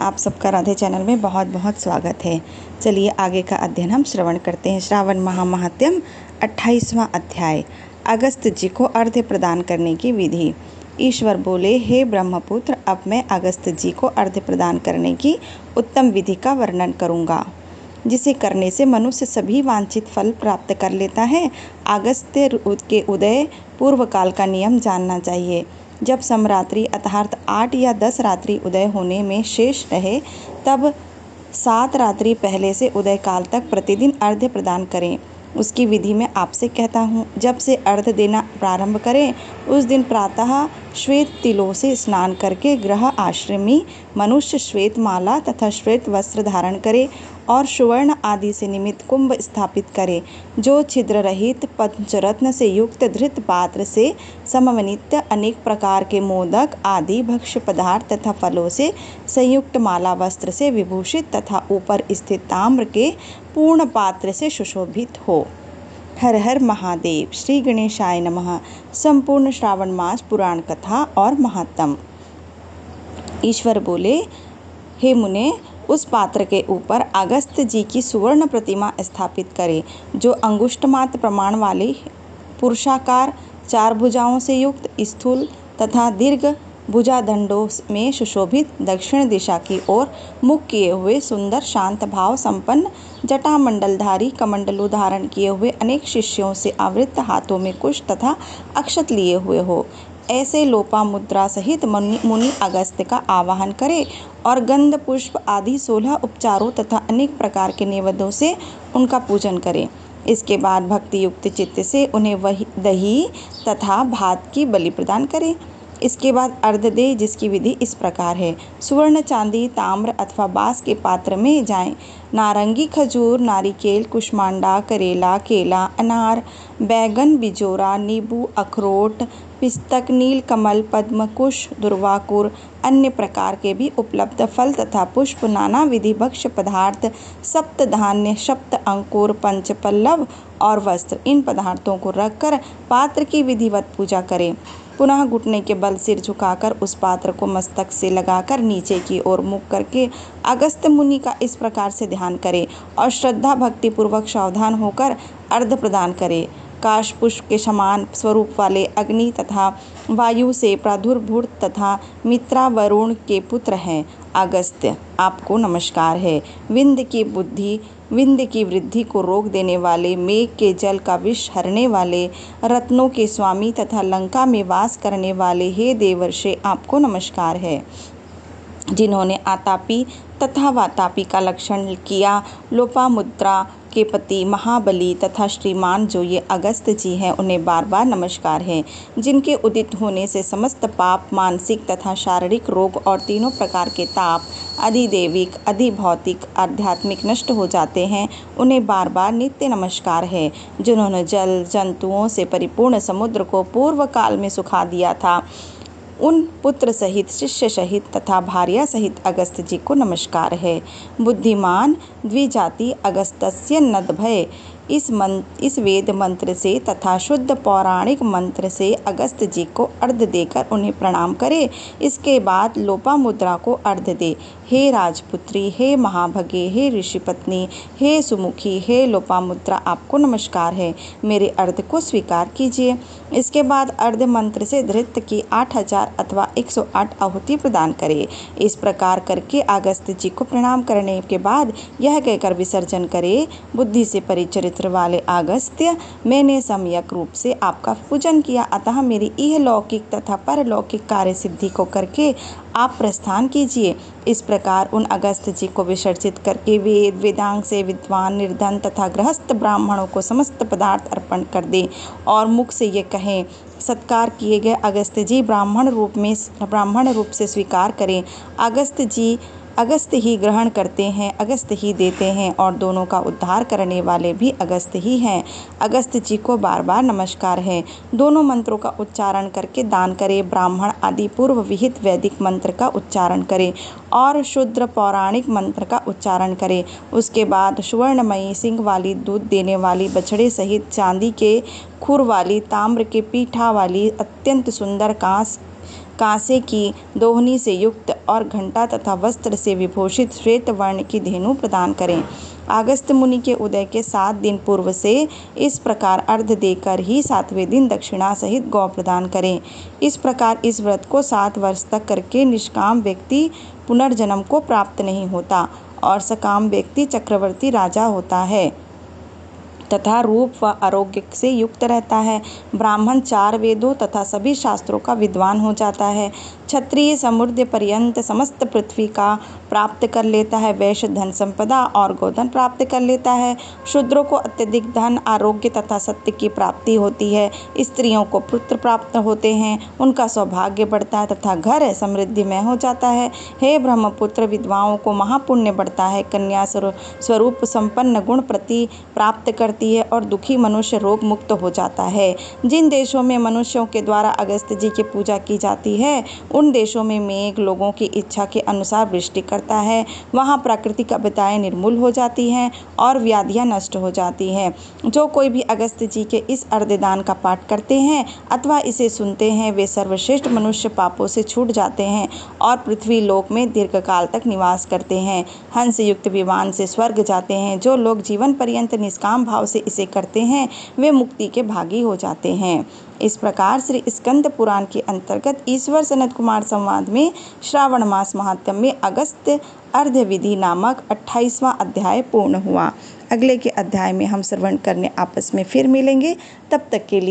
आप सबका राधे चैनल में बहुत बहुत स्वागत है। चलिए आगे का अध्ययन हम श्रवण करते हैं। श्रावण महात्म्य 28वां अध्याय। अगस्त जी को अर्घ्य प्रदान करने की विधि। ईश्वर बोले, हे ब्रह्मपुत्र, अब मैं अगस्त जी को अर्घ्य प्रदान करने की उत्तम विधि का वर्णन करूँगा, जिसे करने से मनुष्य सभी वांछित फल प्राप्त कर लेता है। अगस्त्य के उदय पूर्व काल का नियम जानना चाहिए। जब समरात्रि अर्थात 8 या 10 रात्रि उदय होने में शेष रहे, तब 7 रात्रि पहले से उदय काल तक प्रतिदिन अर्घ्य प्रदान करें। उसकी विधि मैं आपसे कहता हूँ। जब से अर्घ्य देना प्रारंभ करें, उस दिन प्रातः श्वेत तिलों से स्नान करके गृह आश्रमी मनुष्य श्वेत माला तथा श्वेत वस्त्र धारण करे और सुवर्ण आदि से निमित्त कुंभ स्थापित करे, जो छिद्र रहित पंचरत्न से युक्त धृत पात्र से समन्वित अनेक प्रकार के मोदक आदि भक्ष्य पदार्थ तथा फलों से संयुक्त माला वस्त्र से विभूषित तथा ऊपर स्थित ताम्र के पूर्ण पात्र से सुशोभित हो। हर हर महादेव। श्री गणेशाय नमः। संपूर्ण श्रावण मास पुराण कथा और महात्म। ईश्वर बोले, हे मुने, उस पात्र के ऊपर अगस्त जी की सुवर्ण प्रतिमा स्थापित करें, जो अंगुष्ठ मात्र प्रमाण वाली पुरुषाकार 4 भुजाओं से युक्त स्थूल तथा दीर्घ भुजादंडों में सुशोभित दक्षिण दिशा की ओर मुख किए हुए सुंदर शांत भाव संपन्न जटामंडलधारी कमंडलू धारण किए हुए अनेक शिष्यों से आवृत हाथों में कुश तथा अक्षत लिए हुए हो। ऐसे लोपामुद्रा सहित मुनि अगस्त्य का आवाहन करे और गंध पुष्प आदि 16 उपचारों तथा अनेक प्रकार के नैवेद्यों से उनका पूजन करें। इसके बाद भक्ति युक्त चित्त से उन्हें वही दही तथा भात की बलि प्रदान करें। इसके बाद अर्घ्य दे, जिसकी विधि इस प्रकार है। सुवर्ण, चांदी, ताम्र अथवा बांस के पात्र में जाएं। नारंगी, खजूर, नारिकेल, कुष्मांडा, करेला, केला, अनार, बैगन, बिजोरा, नींबू, अखरोट, पिस्तक, नील कमल, पद्म, कुश, दुर्वाकुर, अन्य प्रकार के भी उपलब्ध फल तथा पुष्प, नाना विधि भक्ष्य पदार्थ, सप्त धान्य, सप्त अंकुर, पंच पल्लव और वस्त्र, इन पदार्थों को रखकर पात्र की विधिवत पूजा करें। पुनः घुटने के बल सिर झुकाकर उस पात्र को मस्तक से लगाकर नीचे की ओर मुख करके अगस्त्य मुनि का इस प्रकार से ध्यान करें और श्रद्धा भक्ति पूर्वक सावधान होकर अर्घ्य प्रदान करें। काश पुष्प के समान स्वरूप वाले अग्नि तथा वायु से प्रादुर्भूत तथा मित्रा वरुण के पुत्र हैं अगस्त्य, आपको नमस्कार है। विंध्य की वृद्धि को रोक देने वाले, मेघ के जल का विष हरने वाले, रत्नों के स्वामी तथा लंका में वास करने वाले हे देवर्षि, आपको नमस्कार है। जिन्होंने आतापी तथा वातापी का लक्षण किया, लोपामुद्रा के पति महाबली तथा श्रीमान जो ये अगस्त्य जी हैं, उन्हें बार बार नमस्कार है। जिनके उदित होने से समस्त पाप, मानसिक तथा शारीरिक रोग और तीनों प्रकार के ताप अधिदैविक, अधिभौतिक, आध्यात्मिक नष्ट हो जाते हैं, उन्हें बार बार नित्य नमस्कार है। जिन्होंने जल जंतुओं से परिपूर्ण समुद्र को पूर्व काल में सुखा दिया था, उन पुत्र सहित, शिष्य सहित तथा भार्या सहित अगस्त्य जी को नमस्कार है। बुद्धिमान द्विजाति अगस्त्य नदभय, इस वेद मंत्र से तथा शुद्ध पौराणिक मंत्र से अगस्त्य जी को अर्घ्य देकर उन्हें प्रणाम करे। इसके बाद लोपामुद्रा को अर्घ्य दे। हे राजपुत्री, हे महाभगे, हे ऋषिपत्नी, हे सुमुखी, हे लोपामुद्रा, आपको नमस्कार है। मेरे अर्घ्य को स्वीकार कीजिए। इसके बाद अर्घ्य मंत्र से धृत की 8000 अथवा 108 आहुति प्रदान करे। इस प्रकार करके अगस्त्य जी को प्रणाम करने के बाद यह कहकर विसर्जन करे, बुद्धि से परिचरित्र वाले अगस्त्य, मैंने सम्यक रूप से आपका पूजन किया, अतः मेरी इहलौकिक तथा परलौकिक कार्य सिद्धि को करके आप प्रस्थान कीजिए। इस प्रकार उन अगस्त्य जी को विसर्जित करके वेद वेदांग से विद्वान, निर्धन तथा गृहस्थ ब्राह्मणों को समस्त पदार्थ अर्पण कर दें और मुख से ये कहें, सत्कार किए गए अगस्त्य जी ब्राह्मण रूप से स्वीकार करें। अगस्त्य ही ग्रहण करते हैं, अगस्त्य ही देते हैं और दोनों का उद्धार करने वाले भी अगस्त्य ही हैं। अगस्त्य जी को बार बार नमस्कार है। दोनों मंत्रों का उच्चारण करके दान करें। ब्राह्मण आदि पूर्व विहित वैदिक मंत्र का उच्चारण करें और शूद्र पौराणिक मंत्र का उच्चारण करें। उसके बाद सुवर्णमयी सिंह वाली, दूध देने वाली बछड़े सहित चांदी के खुर वाली, ताम्र के पीठा वाली, अत्यंत सुंदर कांसे की दोहनी से युक्त और घंटा तथा वस्त्र से विभूषित श्वेत वर्ण की धेनु प्रदान करें। अगस्त्य मुनि के उदय के 7 दिन पूर्व से इस प्रकार अर्घ्य देकर ही 7वें दिन दक्षिणा सहित गौ प्रदान करें। इस प्रकार इस व्रत को 7 वर्ष तक करके निष्काम व्यक्ति पुनर्जन्म को प्राप्त नहीं होता और सकाम व्यक्ति चक्रवर्ती राजा होता है तथा रूप व आरोग्य से युक्त रहता है। ब्राह्मण 4 वेदों तथा सभी शास्त्रों का विद्वान हो जाता है। क्षत्रिय समुद्र पर्यंत समस्त पृथ्वी का प्राप्त कर लेता है। वैश्य धन संपदा और गोधन प्राप्त कर लेता है। शूद्रों को अत्यधिक धन, आरोग्य तथा सत्य की प्राप्ति होती है। स्त्रियों को पुत्र प्राप्त होते हैं, उनका सौभाग्य बढ़ता है तथा घर समृद्धिमय हो जाता है। हे ब्रह्मपुत्र, विधवाओं को महापुण्य बढ़ता है। कन्या स्वरूप संपन्न गुण प्रति प्राप्त करती है और दुखी मनुष्य रोग मुक्त हो जाता है। जिन देशों में मनुष्यों के द्वारा अगस्त्य जी की पूजा की जाती है, उन देशों में मेघ लोगों की इच्छा के अनुसार वृष्टि करता है। वहाँ प्राकृतिक आपदाएं निर्मूल हो जाती हैं और व्याधियां नष्ट हो जाती हैं। जो कोई भी अगस्त्य जी के इस अर्धदान का पाठ करते हैं अथवा इसे सुनते हैं, वे सर्वश्रेष्ठ मनुष्य पापों से छूट जाते हैं और पृथ्वी लोक में दीर्घकाल तक निवास करते हैं। हंस युक्त विमान से स्वर्ग जाते हैं। जो लोग जीवन पर्यंत निष्काम भाव से इसे करते हैं, वे मुक्ति के भागी हो जाते हैं। इस प्रकार श्री स्कंद पुराण के अंतर्गत ईश्वर सनत कुमार संवाद में श्रावण मास महात्म्य में अगस्त्य अर्घ्य विधि नामक 28वां अध्याय पूर्ण हुआ। अगले के अध्याय में हम श्रवण करने आपस में फिर मिलेंगे। तब तक के लिए